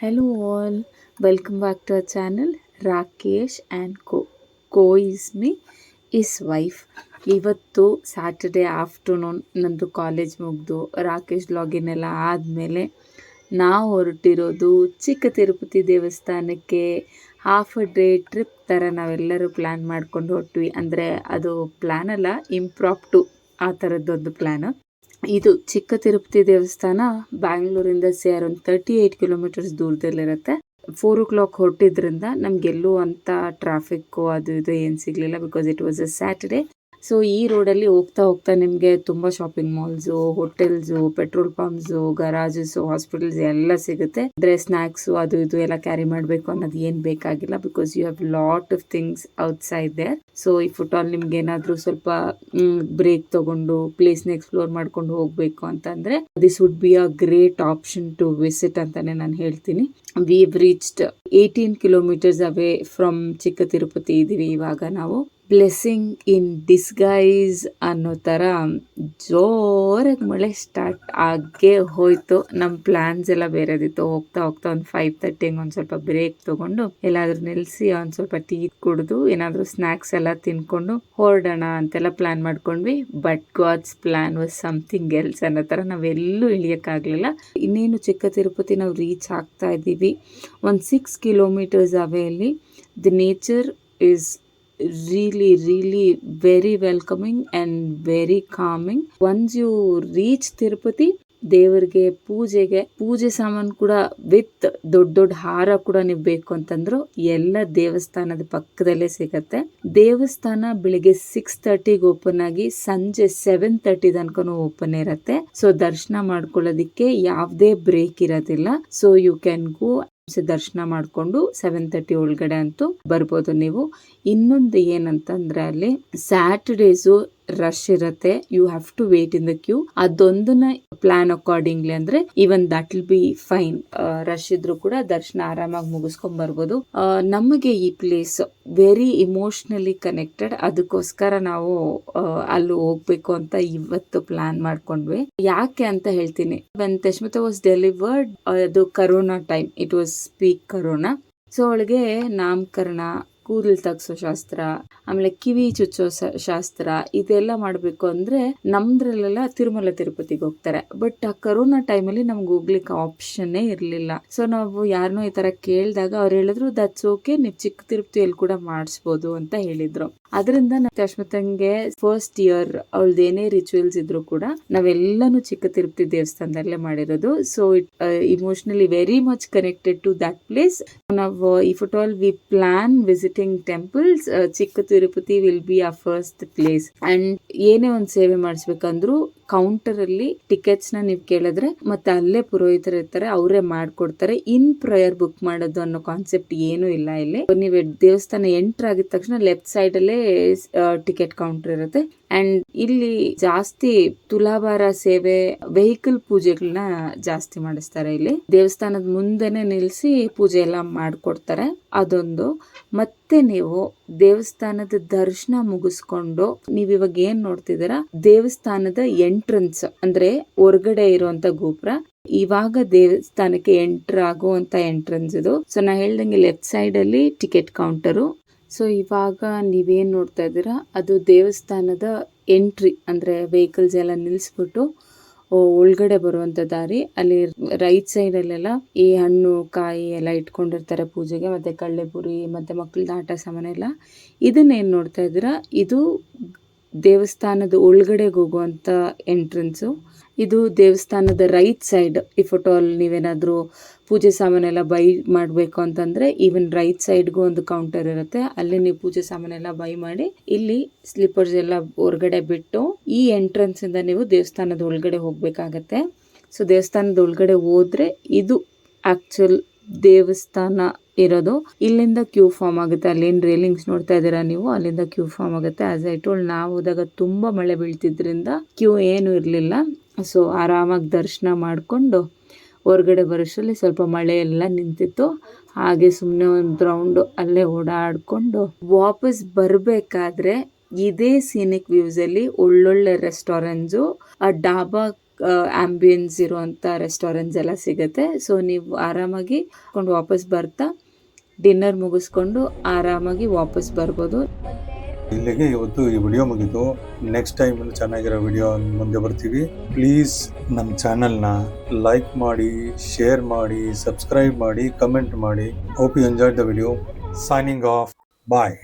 Hello all, welcome back to our channel Rakesh and Co is me, his wife. ಇವತ್ತು Saturday afternoon ನಂದು college ಮುಗಿದು Rakesh login ಎಲ್ಲ ಆದಮೇಲೆ ನಾವು ಹೊರಟಿರೋದು ಚಿಕ್ಕ ತಿರುಪತಿ ದೇವಸ್ಥಾನಕ್ಕೆ. ಹಾಫ್ ಅ ಡೇ ಟ್ರಿಪ್ ಥರ ನಾವೆಲ್ಲರೂ ಪ್ಲ್ಯಾನ್ ಮಾಡ್ಕೊಂಡು ಹೊರಟ್ವಿ. ಅಂದರೆ ಅದು ಪ್ಲ್ಯಾನ್ ಅಲ್ಲ, ಇಂಪ್ರಾಪ್ಟು ಆ ಥರದ್ದೊಂದು ಪ್ಲ್ಯಾನು. ಇದು ಚಿಕ್ಕ ತಿರುಪತಿ ದೇವಸ್ಥಾನ ಬ್ಯಾಂಗ್ಳೂರಿಂದ ಅರೌಂಡ್ 38 ಕಿಲೋಮೀಟರ್ಸ್ ದೂರದಲ್ಲಿರುತ್ತೆ. 4 o'clock ಹೊರಟಿದ್ರಿಂದ ನಮಗೆಲ್ಲೂ ಅಂತ ಟ್ರಾಫಿಕ್ಕು ಅದು ಇದು ಏನು ಸಿಗಲಿಲ್ಲ, because it was a Saturday. So ಈ ರೋಡಲ್ಲಿ ಹೋಗ್ತಾ ಹೋಗ್ತಾ ನಿಮಗೆ ತುಂಬ shopping malls, hotels, petrol pumps, garages, hospitals ಎಲ್ಲ ಸಿಗುತ್ತೆ. ಅಂದರೆ ಸ್ನ್ಯಾಕ್ಸು ಅದು ಇದು ಎಲ್ಲ ಕ್ಯಾರಿ ಮಾಡಬೇಕು ಅನ್ನೋದು ಏನು ಬೇಕಾಗಿಲ್ಲ, because you have lot of things outside there. So ಈ ಫುಟಲ್ಲಿ ನಿಮ್ಗೆ ಏನಾದರೂ ಸ್ವಲ್ಪ ಬ್ರೇಕ್ ತಗೊಂಡು ಪ್ಲೇಸ್ನ ಎಕ್ಸ್ಪ್ಲೋರ್ ಮಾಡ್ಕೊಂಡು ಹೋಗಬೇಕು ಅಂತಂದರೆ this would be a great option to visit ಅಂತಾನೆ ನಾನು ಹೇಳ್ತೀನಿ. We have reached 18 kilometres away from Chikka Tirupati ಇದ್ದೀವಿ ಇವಾಗ ನಾವು. ಬ್ಲೆಸ್ಸಿಂಗ್ ಇನ್ ಡಿಸ್ಗೈಸ್ ಅನ್ನೋ ಥರ ಜೋರಾಗಿ ಮಳೆ ಸ್ಟಾರ್ಟ್ ಆಗೇ ಹೋಯ್ತು. ನಮ್ಮ ಪ್ಲ್ಯಾನ್ಸ್ ಎಲ್ಲ ಬೇರೆದಿತ್ತು. ಹೋಗ್ತಾ ಹೋಗ್ತಾ ಒಂದು 5:30 ಒಂದು ಸ್ವಲ್ಪ ಬ್ರೇಕ್ ತೊಗೊಂಡು ಎಲ್ಲಾದರೂ ನಿಲ್ಲಿಸಿ ಒಂದು ಸ್ವಲ್ಪ ಟೀ ಕುಡಿದು ಏನಾದರೂ ಸ್ನ್ಯಾಕ್ಸ್ ಎಲ್ಲ ತಿನ್ಕೊಂಡು ಹೊರಡೋಣ ಅಂತೆಲ್ಲ ಪ್ಲ್ಯಾನ್ ಮಾಡ್ಕೊಂಡ್ವಿ. But God's plan was something else ಅನ್ನೋ ಥರ ನಾವೆಲ್ಲೂ ಇಳಿಯೋಕ್ಕಾಗಲಿಲ್ಲ. ಇನ್ನೇನು ಚಿಕ್ಕ ತಿರುಪತಿ ನಾವು ರೀಚ್ ಆಗ್ತಾ ಇದ್ದೀವಿ. ಒಂದು 6 ಕಿಲೋಮೀಟರ್ಸ್ ಅವೇಲಿ the nature is really very welcoming and very calming. Once you reach Tirupati, ದೇವರಿಗೆ ಪೂಜೆ ಸಾಮಾನು ಕೂಡ ವಿತ್ ದೊಡ್ಡ ಹಾರ ಕೂಡ ನೀವು ಬೇಕು ಅಂತಂದ್ರು ಎಲ್ಲ ದೇವಸ್ಥಾನದ ಪಕ್ಕದಲ್ಲೇ ಸಿಗತ್ತೆ. ದೇವಸ್ಥಾನ ಬೆಳಿಗ್ಗೆ 6:30 ಓಪನ್ ಆಗಿ ಸಂಜೆ 7:30 ತನಕನೂ ಓಪನ್ ಇರತ್ತೆ. ಸೊ ದರ್ಶನ ಮಾಡ್ಕೊಳ್ಳೋದಿಕ್ಕೆ ಯಾವುದೇ ಬ್ರೇಕ್ ಇರೋದಿಲ್ಲ. ಸೊ ಯು ಕ್ಯಾನ್ ಗೋ ದರ್ಶನ ಮಾಡಿಕೊಂಡು 7:30 ಒಳಗಡೆ ಅಂತೂ ಬರ್ಬೋದು ನೀವು. ಇನ್ನೊಂದು ಏನಂತಂದ್ರೆ ಅಲ್ಲಿ ಸ್ಯಾಟರ್ಡೇಸು ರಶ್ ಇರುತ್ತೆ. You have to wait in the queue. ಅದೊಂದನ್ನ ಪ್ಲಾನ್ ಅಕಾರ್ಡಿಂಗ್ಲಿ ಅಂದ್ರೆ even that will be fine. Rush ಇದ್ರು ಕೂಡ ದರ್ಶನ ಆರಾಮಾಗಿ ಮುಗಿಸ್ಕೊಂಡ್ ಬರ್ಬೋದು. ನಮಗೆ ಈ ಪ್ಲೇಸ್ ವೆರಿ ಇಮೋಷನಲಿ ಕನೆಕ್ಟೆಡ್. ಅದಕ್ಕೋಸ್ಕರ ನಾವು ಅಲ್ಲಿ ಹೋಗ್ಬೇಕು ಅಂತ ಇವತ್ತು ಪ್ಲಾನ್ ಮಾಡ್ಕೊಂಡ್ವಿ. ಯಾಕೆ ಅಂತ ಹೇಳ್ತೀನಿ. ವೆನ್ ತಶ್ಮಿತಾ ವಾಸ್ ಡೆಲಿವರ್ಡ್, ಅದು corona time, it was peak corona. So ಅವಳಿಗೆ ನಾಮಕರಣ, ಕೂದಲು ತಗ್ಸೋ ಶಾಸ್ತ್ರ, ಆಮೇಲೆ ಕಿವಿ ಚುಚ್ಚೋ ಶಾಸ್ತ್ರ ಇದೆಲ್ಲ ಮಾಡಬೇಕು ಅಂದ್ರೆ ನಮ್ದ್ರಲ್ಲೆಲ್ಲ ತಿರುಮಲ ತಿರುಪತಿಗೆ ಹೋಗ್ತಾರೆ. ಬಟ್ ಆ ಕರೋನಾ ಟೈಮಲ್ಲಿ ನಮ್ಗೆ ಹೋಗ್ಲಿಕ್ಕೆ ಆಪ್ಷನ್ನೇ ಇರಲಿಲ್ಲ. ಸೊ ನಾವು ಯಾರನ್ನೋ ಈ ತರ ಕೇಳಿದಾಗ ಅವ್ರು ಹೇಳಿದ್ರು ದಟ್ಸ್ ಓಕೆ, ನೀವು ಚಿಕ್ಕ ತಿರುಪತಿಯಲ್ಲಿ ಕೂಡ ಮಾಡಿಸ್ಬೋದು ಅಂತ ಹೇಳಿದ್ರು. ಅದರಿಂದ ತಶ್ಮಿತಂಗೆ ಫಸ್ಟ್ ಇಯರ್ ಅವಳದ್ದು ಏನೇ ರಿಚುವಲ್ಸ್ ಇದ್ರು ಕೂಡ ನಾವೆಲ್ಲಾನು ಚಿಕ್ಕ ತಿರುಪತಿ ದೇವಸ್ಥಾನದಲ್ಲೇ ಮಾಡಿರೋದು. So it emotionally very much connected to that place. ನಾವು if at all we plan visiting temples, Chikka Tirupati will be a first place. And ಏನೇ ಒಂದು ಸೇವೆ ಮಾಡಿಸ್ಬೇಕಂದ್ರು ಕೌಂಟರ್ ಅಲ್ಲಿ ಟಿಕೆಟ್ಸ್ ನ ನೀವು ಕೇಳಿದ್ರೆ ಮತ್ತೆ ಅಲ್ಲೇ ಪುರೋಹಿತರು ಇರ್ತಾರೆ, ಅವರೇ ಮಾಡ್ಕೊಡ್ತಾರೆ. ಇನ್ ಪ್ರಯರ್ ಬುಕ್ ಮಾಡೋದು ಅನ್ನೋ ಕಾನ್ಸೆಪ್ಟ್ ಏನು ಇಲ್ಲ ಇಲ್ಲಿ. ನೀವು ದೇವಸ್ಥಾನ ಎಂಟರ್ ಆಗಿದ ತಕ್ಷಣ ಲೆಫ್ಟ್ ಸೈಡ್ ಅಲ್ಲೇ ಟಿಕೆಟ್ ಕೌಂಟರ್ ಇರುತ್ತೆ. ಅಂಡ್ ಇಲ್ಲಿ ಜಾಸ್ತಿ ತುಲಾಭಾರ ಸೇವೆ, ವೆಹಿಕಲ್ ಪೂಜೆಗಳನ್ನ ಜಾಸ್ತಿ ಮಾಡಿಸ್ತಾರೆ. ಇಲ್ಲಿ ದೇವಸ್ಥಾನದ ಮುಂದೆನೆ ನಿಲ್ಸಿ ಪೂಜೆ ಎಲ್ಲ ಮಾಡ್ಕೊಡ್ತಾರೆ. ಅದೊಂದು. ಮತ್ತೆ ನೀವು ದೇವಸ್ಥಾನದ ದರ್ಶನ ಮುಗಿಸ್ಕೊಂಡು ನೀವ್ ಇವಾಗ ಏನ್ ನೋಡ್ತಿದ್ದೀರಾ, ದೇವಸ್ಥಾನದ ಎಂಟ್ರೆನ್ಸ್ ಅಂದ್ರೆ ಹೊರಗಡೆ ಇರುವಂತ ಗೋಪುರ. ಇವಾಗ ದೇವಸ್ಥಾನಕ್ಕೆ ಎಂಟರ್ ಆಗುವಂತ ಎಂಟ್ರೆನ್ಸ್ ಇದು. ಸೊ ನಾ ಹೇಳ್ದಂಗೆ ಲೆಫ್ಟ್ ಸೈಡ್ ಅಲ್ಲಿ ಟಿಕೆಟ್ ಕೌಂಟರು. ಸೊ ಇವಾಗ ನೀವೇನ್ ನೋಡ್ತಾ ಇದ್ದೀರಾ ಅದು ದೇವಸ್ಥಾನದ ಎಂಟ್ರಿ, ಅಂದ್ರೆ ವೆಹಿಕಲ್ಸ್ ಎಲ್ಲ ನಿಲ್ಸ್ಬಿಟ್ಟು ಒಳಗಡೆ ಬರುವಂತ ದಾರಿ. ಅಲ್ಲಿ ರೈಟ್ ಸೈಡ್ ಅಲ್ಲೆಲ್ಲ ಈ ಹಣ್ಣು ಕಾಯಿ ಎಲ್ಲ ಇಟ್ಕೊಂಡಿರ್ತಾರೆ ಪೂಜೆಗೆ, ಮತ್ತೆ ಕಳ್ಳೆಪುರಿ ಮತ್ತೆ ಮಕ್ಕಳದ ಆಟ ಸಾಮಾನು ಎಲ್ಲ. ಇದನ್ನೇನ್ ನೋಡ್ತಾ ಇದ್ದೀರಾ, ಇದು ದೇವಸ್ಥಾನದ ಒಳಗಡೆಗೆ ಹೋಗುವಂತ ಎಂಟ್ರೆನ್ಸು. ಇದು ದೇವಸ್ಥಾನದ right side. If at all ನೀವೇನಾದ್ರೂ ಪೂಜೆ ಸಾಮಾನೆಲ್ಲ ಬೈ ಮಾಡಬೇಕು ಅಂತಂದ್ರೆ ಈವನ್ ರೈಟ್ ಸೈಡ್ಗೂ ಒಂದು ಕೌಂಟರ್ ಇರುತ್ತೆ. ಅಲ್ಲಿ ನೀವು ಪೂಜೆ ಸಾಮಾನೆಲ್ಲ ಬೈ ಮಾಡಿ ಇಲ್ಲಿ ಸ್ಲಿಪ್ಪರ್ಸ್ ಎಲ್ಲ ಹೊರಗಡೆ ಬಿಟ್ಟು ಈ ಎಂಟ್ರೆನ್ಸ್ ಇಂದ ನೀವು ದೇವಸ್ಥಾನದ ಒಳಗಡೆ ಹೋಗ್ಬೇಕಾಗತ್ತೆ. ಸೊ ದೇವಸ್ಥಾನದ ಒಳಗಡೆ ಹೋದ್ರೆ ಇದು ಆಕ್ಚುಲ್ ದೇವಸ್ಥಾನ ಇರೋದು. ಇಲ್ಲಿಂದ ಕ್ಯೂ ಫಾರ್ಮ್ ಆಗುತ್ತೆ. ಅಲ್ಲೇನು ರೇಲಿಂಗ್ಸ್ ನೋಡ್ತಾ ಇದ್ದೀರಾ ನೀವು, ಅಲ್ಲಿಂದ ಕ್ಯೂ ಫಾರ್ಮ್ ಆಗುತ್ತೆ. ಆಸ್ ಐ ಟೋಲ್ಡ್, ನಾವು ಹೋದಾಗ ತುಂಬಾ ಮಳೆ ಬೀಳ್ತಿದ್ರಿಂದ ಕ್ಯೂ ಏನು ಇರಲಿಲ್ಲ. ಸೊ ಆರಾಮಾಗಿ ದರ್ಶನ ಮಾಡಿಕೊಂಡು ಹೊರಗಡೆ ಬರೋಷ್ಟರಲ್ಲಿ ಸ್ವಲ್ಪ ಮಳೆ ಎಲ್ಲ ನಿಂತಿತ್ತು. ಹಾಗೆ ಸುಮ್ಮನೆ ಒಂದು ರೌಂಡು ಅಲ್ಲೇ ಓಡಾಡ್ಕೊಂಡು ವಾಪಸ್ ಬರಬೇಕಾದ್ರೆ ಇದೇ ಸೀನಿಕ್ ವ್ಯೂಸ್ ಅಲ್ಲಿ ಒಳ್ಳೊಳ್ಳೆ ರೆಸ್ಟೋರೆಂಟ್ಸು, ಆ ಡಾಬಾ ಆ್ಯಂಬಿಯನ್ಸ್ ಇರುವಂಥ ರೆಸ್ಟೋರೆಂಟ್ಸ್ ಎಲ್ಲ ಸಿಗುತ್ತೆ. ಸೊ ನೀವು ಆರಾಮಾಗಿ ಕೊಂಡು ವಾಪಸ್ ಬರ್ತಾ ಡಿನ್ನರ್ ಮುಗಿಸ್ಕೊಂಡು ಆರಾಮಾಗಿ ವಾಪಸ್ ಬರ್ಬೋದು. ಇಲ್ಲಿಗೆ ಇವತ್ತು ಈ ವಿಡಿಯೋ ಮುಗಿತು. ನೆಕ್ಸ್ಟ್ ಟೈಮ್ ಚೆನ್ನಾಗಿರೋ ವಿಡಿಯೋ ಮುಂದೆ ಬರ್ತೀವಿ. ಪ್ಲೀಸ್ ನಮ್ಮ ಚಾನಲ್ನ ಲೈಕ್ ಮಾಡಿ, ಶೇರ್ ಮಾಡಿ, ಸಬ್ಸ್ಕ್ರೈಬ್ ಮಾಡಿ, ಕಮೆಂಟ್ ಮಾಡಿ. Hope you enjoyed the video. Signing off. Bye.